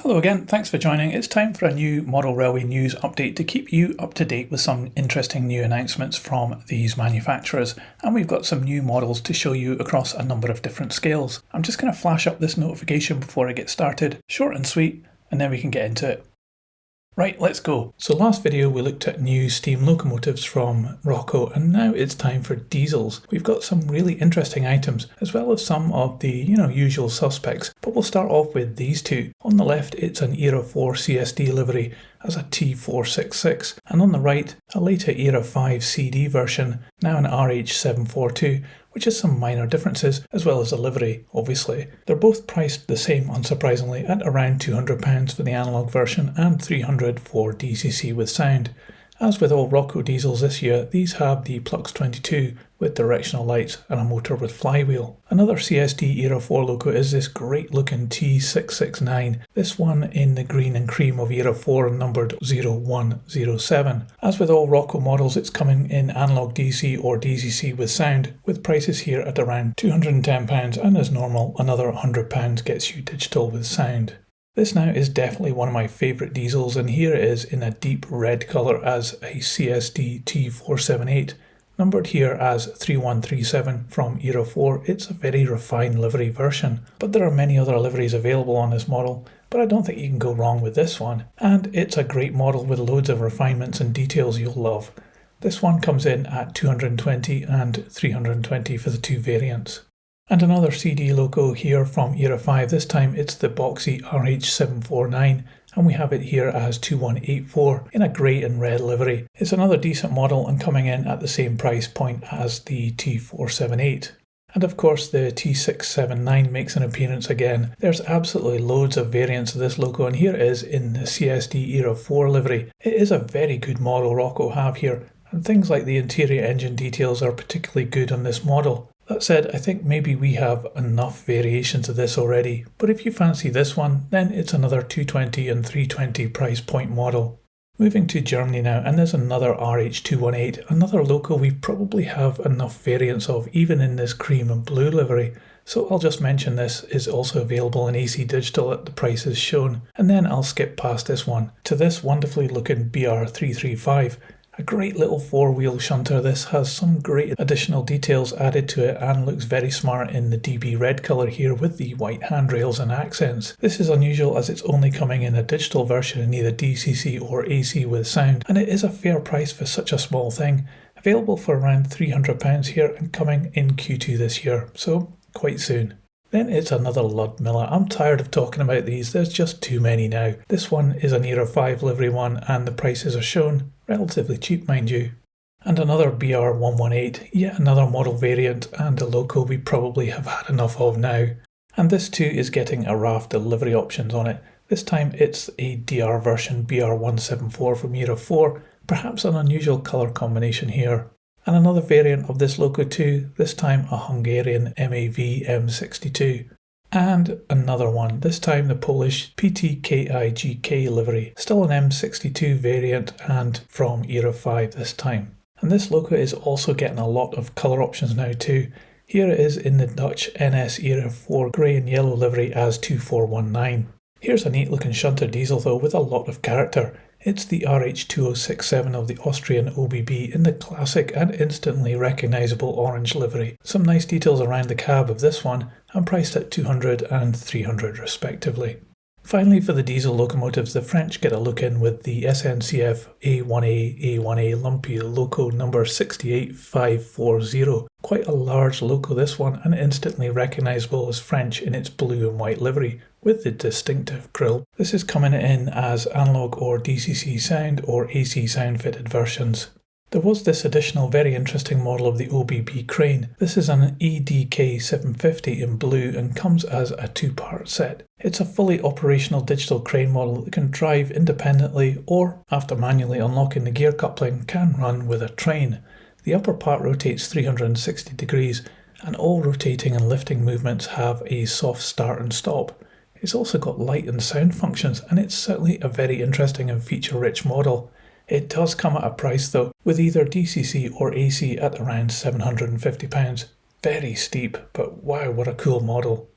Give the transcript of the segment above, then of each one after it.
Hello again, thanks for joining. It's time for a new Model Railway news update to keep you up to date with some interesting new announcements from these manufacturers. And we've got some new models to show you across a number of different scales. I'm just going to flash up this notification before I get started, short and sweet, and then we can get into it. Right, let's go. So last video we looked at new steam locomotives from Roco, and now it's time for diesels. We've got some really interesting items, as well as some of the, usual suspects, but we'll start off with these two. On the left it's an Era 4 CSD livery as a T466, and on the right a later Era 5 CD version, now an RH742, which has some minor differences, as well as the livery, obviously. They're both priced the same, unsurprisingly, at around £200 for the analogue version and £300 for DCC with sound. As with all Roco diesels this year, these have the Plux 22 with directional lights and a motor with flywheel. Another CSD Era 4 loco is this great looking T669, this one in the green and cream of Era 4 numbered 0107. As with all Roco models, it's coming in analogue DC or DCC with sound, with prices here at around £210, and as normal, another £100 gets you digital with sound. This now is definitely one of my favourite diesels, and here it is in a deep red colour as a CSD T478, numbered here as 3137 from Era 4. It's a very refined livery version, but there are many other liveries available on this model, but I don't think you can go wrong with this one, and it's a great model with loads of refinements and details you'll love. This one comes in at 220 and 320 for the two variants. And another CD loco here from Era 5, this time it's the boxy RH749, and we have it here as 2184 in a grey and red livery. It's another decent model and coming in at the same price point as the T478. And of course the T679 makes an appearance again. There's absolutely loads of variants of this loco, and here it is in the CSD Era 4 livery. It is a very good model Roco have here, and things like the interior engine details are particularly good on this model. That said, I think maybe we have enough variations of this already, but if you fancy this one, then it's another 220 and 320 price point model. Moving to Germany now, and there's another RH218, another loco we probably have enough variants of even in this cream and blue livery, so I'll just mention this is also available in AC Digital at the prices shown, and then I'll skip past this one to this wonderfully looking BR335. A great little four-wheel shunter. This has some great additional details added to it and looks very smart in the DB red colour here with the white handrails and accents. This is unusual as it's only coming in a digital version in either DCC or AC with sound, and it is a fair price for such a small thing. Available for around £300 here and coming in Q2 this year, so quite soon. Then it's another Ludmilla. I'm tired of talking about these, there's just too many now. This one is an Era 5 livery one and the prices are shown. Relatively cheap, mind you. And another BR118, yet another model variant and a loco we probably have had enough of now. And this too is getting a raft of livery options on it. This time it's a DR version BR174 from Era 4, perhaps an unusual colour combination here. And another variant of this loco too, this time a Hungarian MAV M62. And another one, this time the Polish PTKIGK livery, still an M62 variant and from Era 5 this time. And this loco is also getting a lot of colour options now too. Here it is in the Dutch NS Era 4 grey and yellow livery as 2419. Here's a neat looking shunter diesel though with a lot of character. It's the RH2067 of the Austrian OBB in the classic and instantly recognisable orange livery. Some nice details around the cab of this one, and priced at £200 and £300 respectively. Finally, for the diesel locomotives, the French get a look in with the SNCF A1A Lumpy loco number 68540. Quite a large loco this one, and instantly recognisable as French in its blue and white livery, with the distinctive grille. This is coming in as analogue or DCC sound or AC sound fitted versions. There was this additional very interesting model of the OBB crane. This is an EDK 750 in blue and comes as a two-part set. It's a fully operational digital crane model that can drive independently or, after manually unlocking the gear coupling, can run with a train. The upper part rotates 360 degrees and all rotating and lifting movements have a soft start and stop. It's also got light and sound functions, and it's certainly a very interesting and feature-rich model. It does come at a price though, with either DCC or AC at around £750. Very steep, but wow, what a cool model.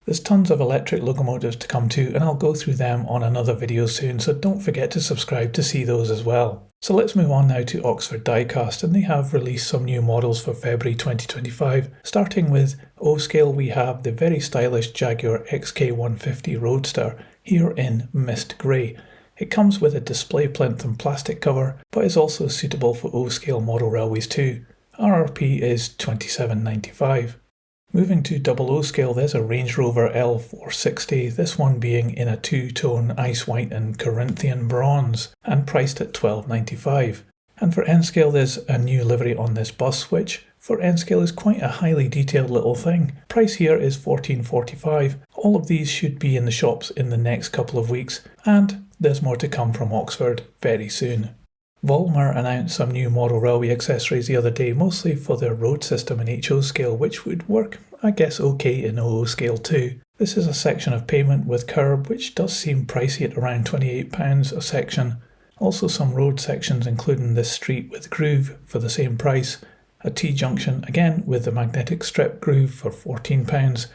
There's tons of electric locomotives to come to, and I'll go through them on another video soon, so don't forget to subscribe to see those as well. So let's move on now to Oxford Diecast, and they have released some new models for February 2025. Starting with O-Scale, we have the very stylish Jaguar XK150 Roadster, here in mist grey. It comes with a display plinth and plastic cover, but is also suitable for O-Scale model railways too. RRP is £27.95. Moving to double O-Scale, there's a Range Rover L460, this one being in a two-tone ice white and Corinthian bronze, and priced at £12.95. And for N-Scale, there's a new livery on this bus, which for N-Scale is quite a highly detailed little thing. Price here is £14.45. All of these should be in the shops in the next couple of weeks, and there's more to come from Oxford very soon. Vollmer announced some new model railway accessories the other day, mostly for their road system in HO scale, which would work, I guess, okay in OO scale too. This is a section of pavement with curb, which does seem pricey at around £28 a section. Also some road sections, including this street with groove for the same price, a T-junction again with the magnetic strip groove for £14,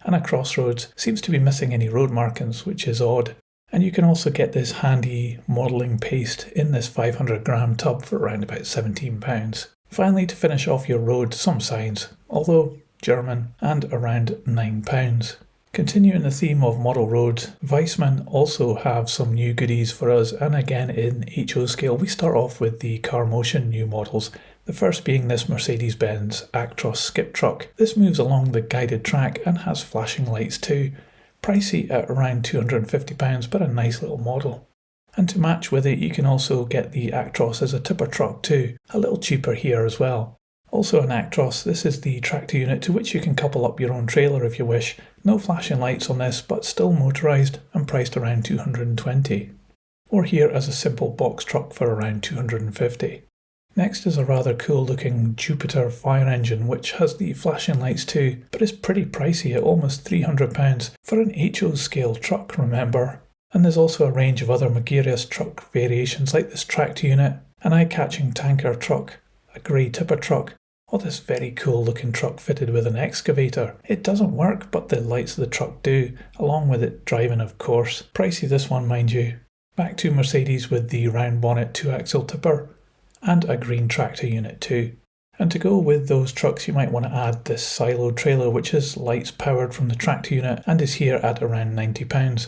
and a crossroads seems to be missing any road markings, which is odd. And you can also get this handy modelling paste in this 500g tub for around about £17. Finally, to finish off your road, some signs, although German, and around £9. Continuing the theme of model roads, Viessmann also have some new goodies for us, and again in HO scale. We start off with the Car Motion new models, the first being this Mercedes-Benz Actros skip truck. This moves along the guided track and has flashing lights too. Pricey at around £250, but a nice little model. And to match with it, you can also get the Actros as a tipper truck too, a little cheaper here as well. Also an Actros, this is the tractor unit to which you can couple up your own trailer if you wish. No flashing lights on this, but still motorised and priced around £220. Or here as a simple box truck for around £250. Next is a rather cool looking Jupiter fire engine, which has the flashing lights too, but is pretty pricey at almost £300 for an HO scale truck, remember. And there's also a range of other Magirus truck variations like this tractor unit, an eye-catching tanker truck, a grey tipper truck, or this very cool looking truck fitted with an excavator. It doesn't work, but the lights of the truck do, along with it driving of course. Pricey this one, mind you. Back to Mercedes with the round bonnet 2-axle tipper, and a green tractor unit too. And to go with those trucks, you might want to add this silo trailer, which is lights powered from the tractor unit and is here at around £90.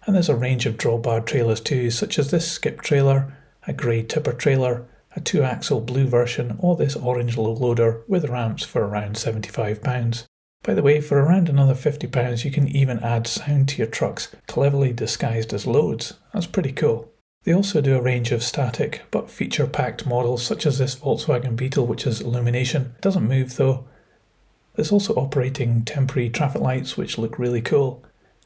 And there's a range of drawbar trailers too, such as this skip trailer, a grey tipper trailer, a 2-axle blue version, or this orange low loader with ramps for around £75. By the way, for around another £50 you can even add sound to your trucks, cleverly disguised as loads. That's pretty cool. They also do a range of static but feature-packed models, such as this Volkswagen Beetle, which is illumination. It doesn't move though. There's also operating temporary traffic lights, which look really cool,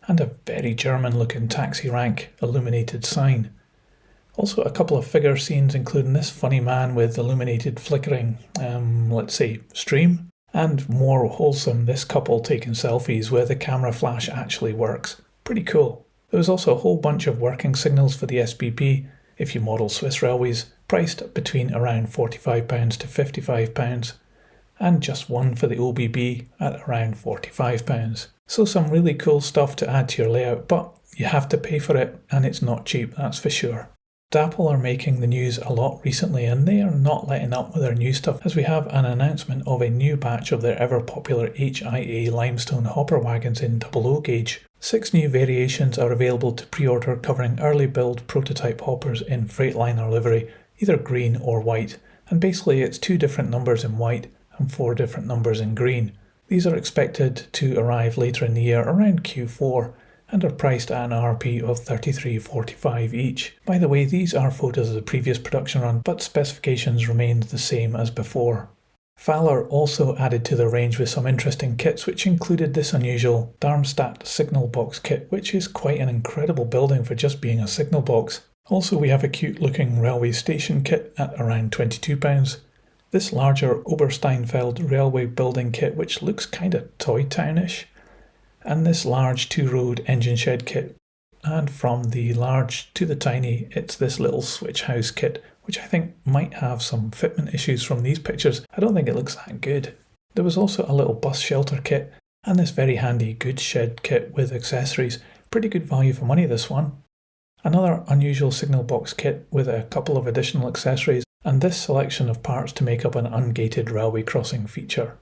and a very German-looking taxi rank illuminated sign. Also a couple of figure scenes, including this funny man with illuminated flickering, let's say, stream, and more wholesome, this couple taking selfies where the camera flash actually works. Pretty cool. There was also a whole bunch of working signals for the SBP, if you model Swiss Railways, priced between around £45 to £55, and just one for the OBB at around £45. So some really cool stuff to add to your layout, but you have to pay for it, and it's not cheap, that's for sure. Dapol are making the news a lot recently, and they are not letting up with their new stuff, as we have an announcement of a new batch of their ever popular HIA limestone hopper wagons in 00 gauge. 6 new variations are available to pre-order, covering early build prototype hoppers in Freightliner livery, either green or white, and basically it's 2 different numbers in white and 4 different numbers in green. These are expected to arrive later in the year, around Q4, and are priced at an RP of $33.45 each. By the way, these are photos of the previous production run, but specifications remained the same as before. Fowler also added to the range with some interesting kits, which included this unusual Darmstadt signal box kit, which is quite an incredible building for just being a signal box. Also, we have a cute looking railway station kit at around £22. This larger Obersteinfeld railway building kit, which looks kinda Toy Townish, and this large 2-road engine shed kit. And from the large to the tiny, it's this little switch house kit, which I think might have some fitment issues from these pictures. I don't think it looks that good. There was also a little bus shelter kit and this very handy goods shed kit with accessories. Pretty good value for money, this one. Another unusual signal box kit with a couple of additional accessories, and this selection of parts to make up an ungated railway crossing feature.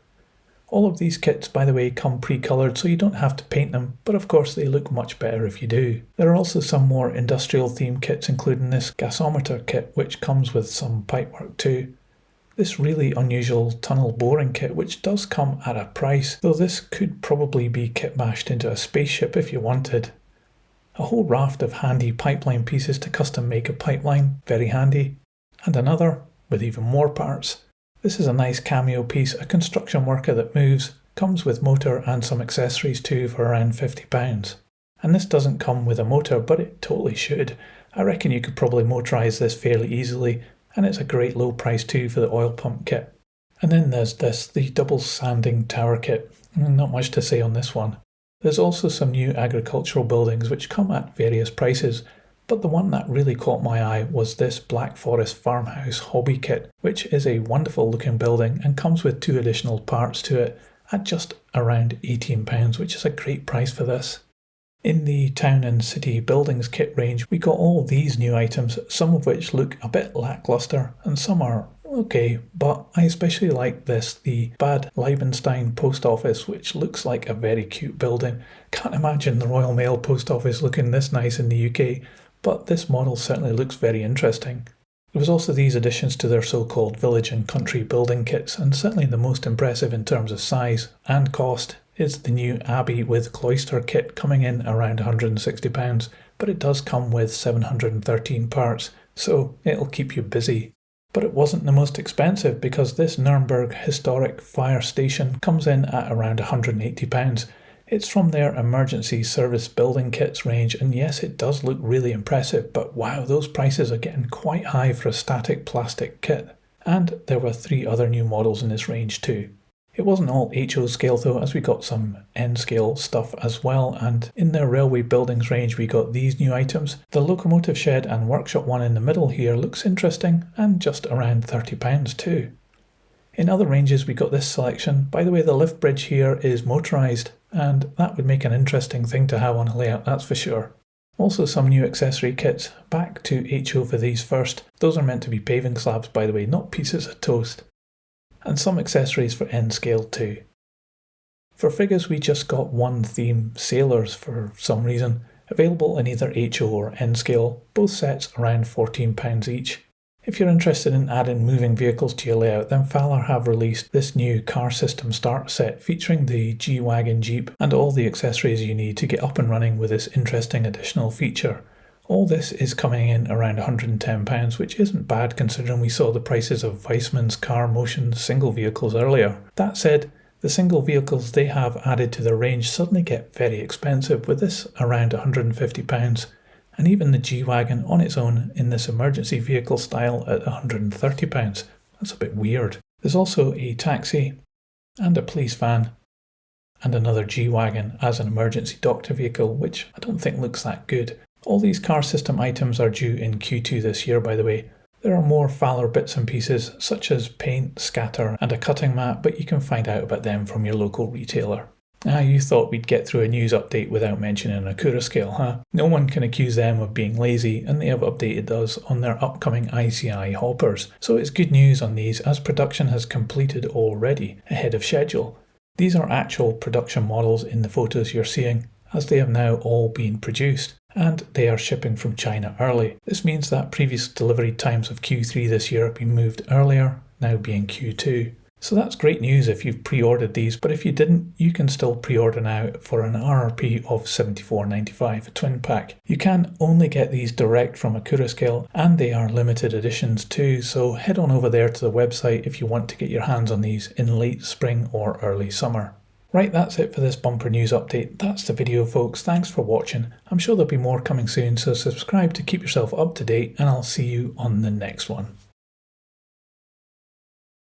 All of these kits, by the way, come pre-coloured, so you don't have to paint them, but of course they look much better if you do. There are also some more industrial theme kits, including this gasometer kit, which comes with some pipework too. This really unusual tunnel boring kit, which does come at a price, though this could probably be kit bashed into a spaceship if you wanted. A whole raft of handy pipeline pieces to custom make a pipeline, very handy. And another, with even more parts. This is a nice cameo piece, a construction worker that moves, comes with motor and some accessories too for around £50. And this doesn't come with a motor, but it totally should. I reckon you could probably motorise this fairly easily, and it's a great low price too for the oil pump kit. And then there's this, the double sanding tower kit. Not much to say on this one. There's also some new agricultural buildings which come at various prices, but the one that really caught my eye was this Black Forest Farmhouse Hobby Kit, which is a wonderful looking building and comes with 2 additional parts to it at just around £18, which is a great price for this. In the Town and City Buildings kit range, we got all these new items, some of which look a bit lackluster and some are okay, but I especially like this, the Bad Liebenstein Post Office, which looks like a very cute building. Can't imagine the Royal Mail Post Office looking this nice in the UK, but this model certainly looks very interesting. There was also these additions to their so-called village and country building kits, and certainly the most impressive in terms of size and cost is the new Abbey with Cloister kit coming in around £160, but it does come with 713 parts, so it'll keep you busy. But it wasn't the most expensive because this Nuremberg Historic Fire Station comes in at around £180. It's from their emergency service building kits range, and yes, it does look really impressive, but wow, those prices are getting quite high for a static plastic kit. And there were 3 other new models in this range too. It wasn't all HO scale though, as we got some N scale stuff as well, and in their railway buildings range we got these new items. The locomotive shed and workshop one in the middle here looks interesting, and just around £30 too. In other ranges we got this selection. By the way, the lift bridge here is motorised, and that would make an interesting thing to have on a layout, that's for sure. Also some new accessory kits. Back to HO for these first. Those are meant to be paving slabs, by the way, not pieces of toast. And some accessories for N scale too. For figures we just got one theme, Sailors, for some reason, available in either HO or N scale, both sets around £14 each. If you're interested in adding moving vehicles to your layout, then Fowler have released this new car system start set featuring the G-Wagon Jeep and all the accessories you need to get up and running with this interesting additional feature. All this is coming in around £110, which isn't bad considering we saw the prices of Viessmann's car motion single vehicles earlier. That said, the single vehicles they have added to their range suddenly get very expensive, with this around £150. And even the G-Wagon on its own in this emergency vehicle style at £130. That's a bit weird. There's also a taxi and a police van and another G-Wagon as an emergency doctor vehicle, which I don't think looks that good. All these car system items are due in Q2 this year, by the way. There are more Fowler bits and pieces, such as paint, scatter and a cutting mat, but you can find out about them from your local retailer. You thought we'd get through a news update without mentioning Accurascale, huh? No one can accuse them of being lazy, and they have updated us on their upcoming ICI hoppers. So it's good news on these, as production has completed already, ahead of schedule. These are actual production models in the photos you're seeing, as they have now all been produced, and they are shipping from China early. This means that previous delivery times of Q3 this year have been moved earlier, now being Q2. So that's great news if you've pre-ordered these, but if you didn't, you can still pre-order now for an RRP of $74.95 a twin pack. You can only get these direct from Accurascale, and they are limited editions too, so head on over there to the website if you want to get your hands on these in late spring or early summer. Right, that's it for this bumper news update. That's the video, folks. Thanks for watching. I'm sure there'll be more coming soon, so subscribe to keep yourself up to date, and I'll see you on the next one.